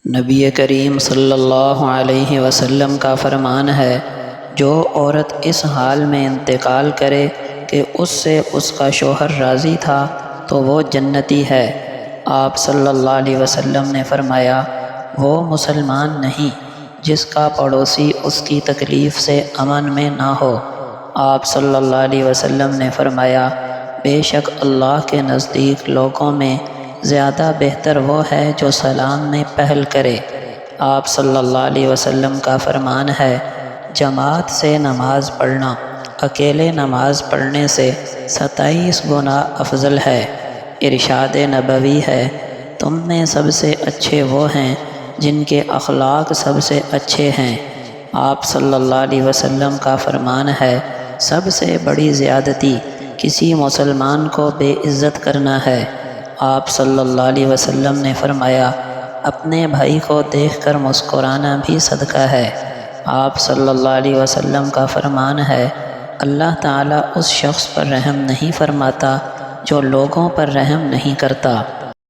نبی کریم صلی اللہ علیہ وسلم کا فرمان ہے، جو عورت اس حال میں انتقال کرے کہ اس سے اس کا شوہر راضی تھا تو وہ جنتی ہے۔ آپ صلی اللہ علیہ وسلم نے فرمایا، وہ مسلمان نہیں جس کا پڑوسی اس کی تکلیف سے امن میں نہ ہو۔ آپ صلی اللہ علیہ وسلم نے فرمایا، بے شک اللہ کے نزدیک لوگوں میں زیادہ بہتر وہ ہے جو سلام میں پہل کرے۔ آپ صلی اللہ علیہ وسلم کا فرمان ہے، جماعت سے نماز پڑھنا اکیلے نماز پڑھنے سے 27 گنا افضل ہے۔ ارشاد نبوی ہے، تم میں سب سے اچھے وہ ہیں جن کے اخلاق سب سے اچھے ہیں۔ آپ صلی اللہ علیہ وسلم کا فرمان ہے، سب سے بڑی زیادتی کسی مسلمان کو بے عزت کرنا ہے۔ آپ صلی اللہ علیہ وسلم نے فرمایا، اپنے بھائی کو دیکھ کر مسکرانا بھی صدقہ ہے۔ آپ صلی اللہ علیہ وسلم کا فرمان ہے، اللہ تعالیٰ اس شخص پر رحم نہیں فرماتا جو لوگوں پر رحم نہیں کرتا۔